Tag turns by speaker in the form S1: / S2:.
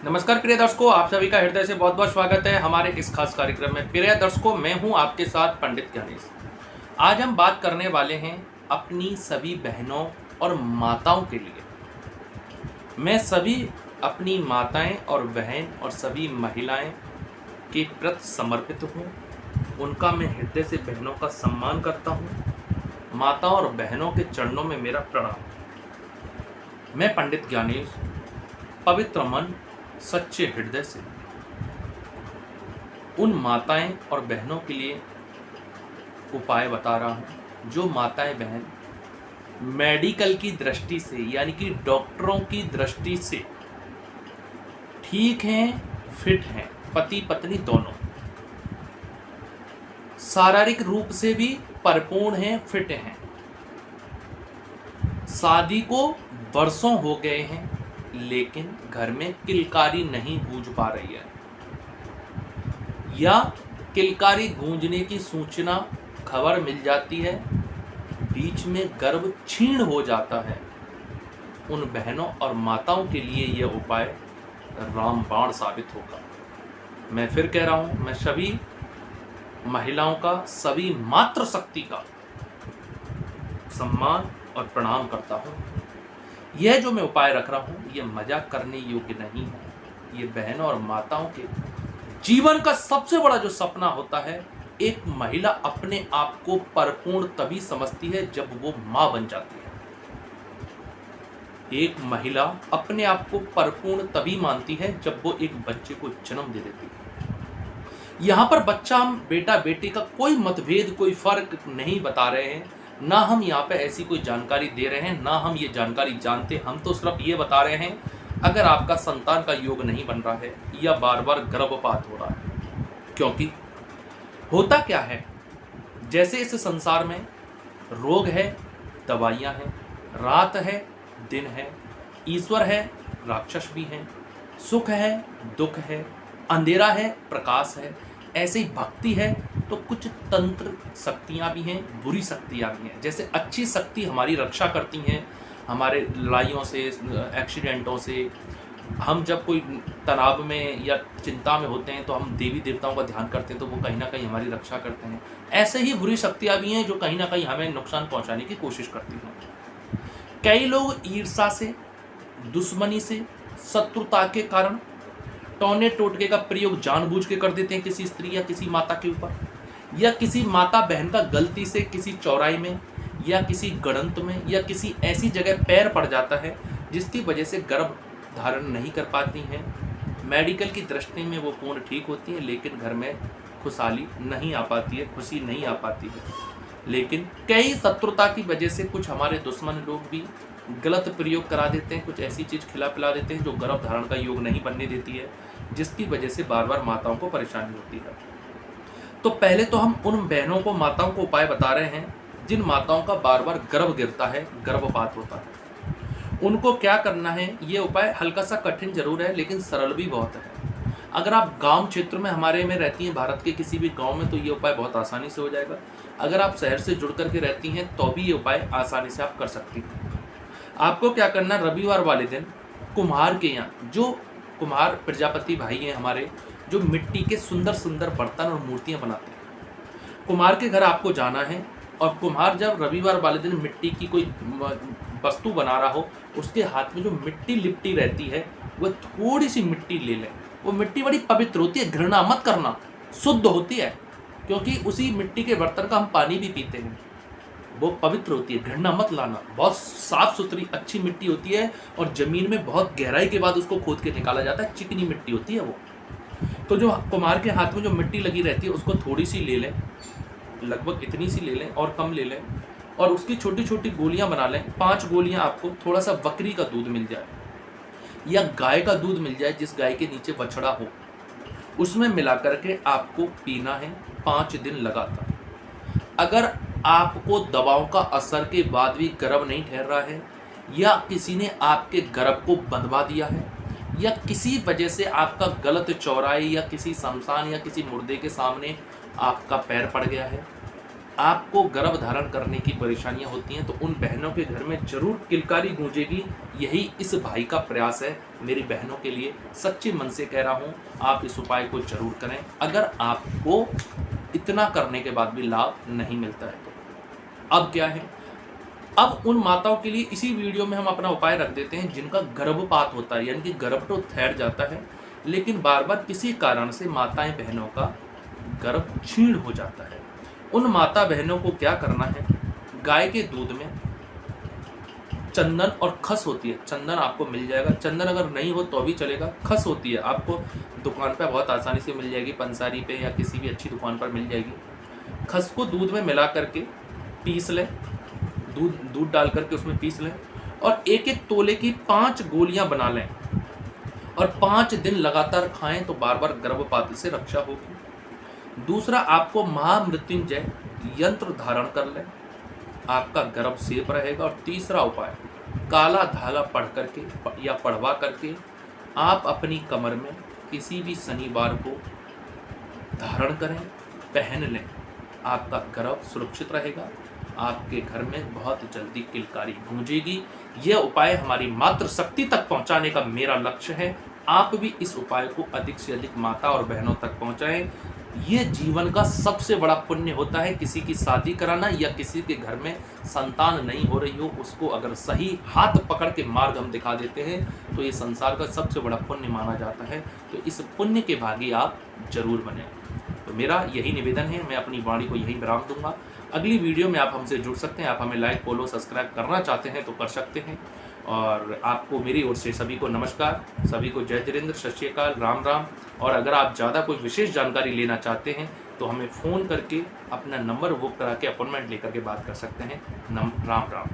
S1: नमस्कार प्रिय दर्शकों, आप सभी का हृदय से बहुत बहुत स्वागत है हमारे इस खास कार्यक्रम में। प्रिय दर्शकों, मैं हूं आपके साथ पंडित ज्ञानेश। आज हम बात करने वाले हैं अपनी सभी बहनों और माताओं के लिए। मैं सभी अपनी माताएं और बहन और सभी महिलाएं के प्रति समर्पित हूं। उनका मैं हृदय से बहनों का सम्मान करता हूं। माताओं और बहनों के चरणों में मेरा प्रणाम। मैं पंडित ज्ञानेश पवित्र मन सच्चे हृदय से उन माताएं और बहनों के लिए उपाय बता रहा हूं जो माताएं बहन मेडिकल की दृष्टि से यानी कि डॉक्टरों की दृष्टि से ठीक हैं, फिट हैं, पति पत्नी दोनों, शारीरिक रूप से भी परिपूर्ण हैं, फिट हैं, शादी को वर्षों हो गए हैं लेकिन घर में किलकारी नहीं गूंज पा रही है, या किलकारी गूंजने की सूचना खबर मिल जाती है, बीच में गर्भ क्षीण हो जाता है। उन बहनों और माताओं के लिए यह उपाय रामबाण साबित होगा। मैं फिर कह रहा हूं, मैं सभी महिलाओं का, सभी मातृशक्ति का सम्मान और प्रणाम करता हूं। यह जो मैं उपाय रख रहा हूं यह मजाक करने योग्य नहीं है। ये बहनों और माताओं के जीवन का सबसे बड़ा जो सपना होता है, एक महिला अपने आप को परिपूर्ण तभी समझती है जब वो मां बन जाती है। एक महिला अपने आप को परिपूर्ण तभी मानती है जब वो एक बच्चे को जन्म दे देती है। यहां पर बच्चा, हम बेटा बेटी का कोई मतभेद, कोई फर्क नहीं बता रहे हैं, ना हम यहाँ पे ऐसी कोई जानकारी दे रहे हैं, ना हम ये जानकारी जानते। हम तो सिर्फ ये बता रहे हैं, अगर आपका संतान का योग नहीं बन रहा है या बार बार गर्भपात हो रहा है, क्योंकि होता क्या है, जैसे इस संसार में रोग है, दवाइयाँ हैं, रात है, दिन है, ईश्वर है, राक्षस भी हैं, सुख है, दुख है, अंधेरा है, प्रकाश है, ऐसे ही भक्ति है तो कुछ तंत्र शक्तियाँ भी हैं, बुरी शक्तियाँ भी हैं। जैसे अच्छी शक्ति हमारी रक्षा करती हैं, हमारे लड़ाइयों से, एक्सीडेंटों से। हम जब कोई तनाव में या चिंता में होते हैं तो हम देवी देवताओं का ध्यान करते हैं, तो वो कहीं ना कहीं हमारी रक्षा करते हैं। ऐसे ही बुरी शक्तियाँ भी हैं जो कहीं ना कहीं हमें नुकसान पहुँचाने की कोशिश करती हैं। कई लोग ईर्ष्या से, दुश्मनी से, शत्रुता के कारण टोने टोटके का प्रयोग जानबूझ के कर देते हैं किसी स्त्री या किसी माता के ऊपर, या किसी माता बहन का गलती से किसी चौराहे में या किसी गड़ंत में या किसी ऐसी जगह पैर पड़ जाता है जिसकी वजह से गर्भ धारण नहीं कर पाती हैं। मेडिकल की दृष्टि में वो पूर्ण ठीक होती है लेकिन घर में खुशहाली नहीं आ पाती है, खुशी नहीं आ पाती है। लेकिन कई शत्रुता की वजह से कुछ हमारे दुश्मन लोग भी गलत प्रयोग करा देते हैं, कुछ ऐसी चीज़ खिला पिला देते हैं जो गर्भ धारण का योग नहीं बनने देती है, जिसकी वजह से बार बार माताओं को परेशानी होती है। तो पहले तो हम उन बहनों को, माताओं को उपाय बता रहे हैं जिन माताओं का बार बार गर्भ गिरता है, गर्भपात होता है। उनको क्या करना है, ये उपाय हल्का सा कठिन जरूर है लेकिन सरल भी बहुत है। अगर आप गांव क्षेत्र में हमारे में रहती हैं, भारत के किसी भी गांव में, तो ये उपाय बहुत आसानी से हो जाएगा। अगर आप शहर से जुड़ करके रहती हैं तो भी ये उपाय आसानी से आप कर सकती हैं। आपको क्या करना, रविवार वाले दिन कुम्हार के यहाँ, जो कुम्हार प्रजापति भाई हैं हमारे, जो मिट्टी के सुंदर सुंदर बर्तन और मूर्तियाँ बनाते हैं, कुम्हार के घर आपको जाना है। और कुम्हार जब रविवार वाले दिन मिट्टी की कोई वस्तु बना रहा हो, उसके हाथ में जो मिट्टी लिपटी रहती है, वह थोड़ी सी मिट्टी ले लें। वो मिट्टी बड़ी पवित्र होती है, घृणा मत करना, शुद्ध होती है, क्योंकि उसी मिट्टी के बर्तन का हम पानी भी पीते हैं, वो पवित्र होती है, घृणा मत लाना। बहुत साफ सुथरी अच्छी मिट्टी होती है और ज़मीन में बहुत गहराई के बाद उसको खोद के निकाला जाता है, चिकनी मिट्टी होती है वो। तो जो कुम्हार के हाथ में जो मिट्टी लगी रहती है उसको थोड़ी सी ले लें, लगभग इतनी सी ले लें और कम ले लें, और उसकी छोटी छोटी गोलियां बना लें। 5 गोलियां आपको थोड़ा सा बकरी का दूध मिल जाए या गाय का दूध मिल जाए, जिस गाय के नीचे बछड़ा हो, उसमें मिला करके आपको पीना है 5 दिन लगातार। अगर आपको दवाओं का असर के बाद भी गर्भ नहीं ठहर रहा है, या किसी ने आपके गर्भ को बंधवा दिया है, या किसी वजह से आपका गलत चौराहे या किसी शमशान या किसी मुर्दे के सामने आपका पैर पड़ गया है, आपको गर्भ धारण करने की परेशानियां होती हैं तो उन बहनों के घर में जरूर किलकारी गूंजेगी। यही इस भाई का प्रयास है। मेरी बहनों के लिए सच्चे मन से कह रहा हूं, आप इस उपाय को जरूर करें। अगर आपको इतना करने के बाद भी लाभ नहीं मिलता है तो अब क्या है, अब उन माताओं के लिए इसी वीडियो में हम अपना उपाय रख देते हैं जिनका गर्भपात होता है, यानी कि गर्भ तो ठहर जाता है लेकिन बार बार किसी कारण से माताएं बहनों का गर्भ क्षीण हो जाता है। उन माता बहनों को क्या करना है, गाय के दूध में चंदन और खस होती है, चंदन आपको मिल जाएगा, चंदन अगर नहीं हो तो भी चलेगा, खस होती है आपको दुकान पर बहुत आसानी से मिल जाएगी, पंसारी पे या किसी भी अच्छी दुकान पर मिल जाएगी। खस को दूध में मिला करके पीस लें, दूध डाल करके उसमें पीस लें और एक एक तोले की 5 गोलियां बना लें और 5 दिन लगातार खाएं तो बार बार गर्भपात से रक्षा होगी। दूसरा, आपको महामृत्युंजय यंत्र धारण कर लें, आपका गर्भ सेफ रहेगा। और तीसरा उपाय, काला धागा पढ़ करके या पढ़वा करके आप अपनी कमर में किसी भी शनिवार को धारण करें, पहन लें, आपका गर्भ सुरक्षित रहेगा, आपके घर में बहुत जल्दी किलकारी गूंजेगी। यह उपाय हमारी मातृ शक्ति तक पहुंचाने का मेरा लक्ष्य है। आप भी इस उपाय को अधिक से अधिक माता और बहनों तक पहुंचाएं। ये जीवन का सबसे बड़ा पुण्य होता है। किसी की शादी कराना या किसी के घर में संतान नहीं हो रही हो, उसको अगर सही हाथ पकड़ के मार्ग हम दिखा देते हैं तो ये संसार का सबसे बड़ा पुण्य माना जाता है। तो इस पुण्य के भागी आप जरूर बने। तो मेरा यही निवेदन है, मैं अपनी वाणी को यही विराम दूंगा। अगली वीडियो में आप हमसे जुड़ सकते हैं, आप हमें लाइक फॉलो सब्सक्राइब करना चाहते हैं तो कर सकते हैं। और आपको मेरी ओर से सभी को नमस्कार, सभी को जय जितेंद्र, सत श्री अकाल, राम राम। और अगर आप ज़्यादा कोई विशेष जानकारी लेना चाहते हैं तो हमें फ़ोन करके अपना नंबर बुक करा के अपॉइंटमेंट लेकर के बात कर सकते हैं। राम राम।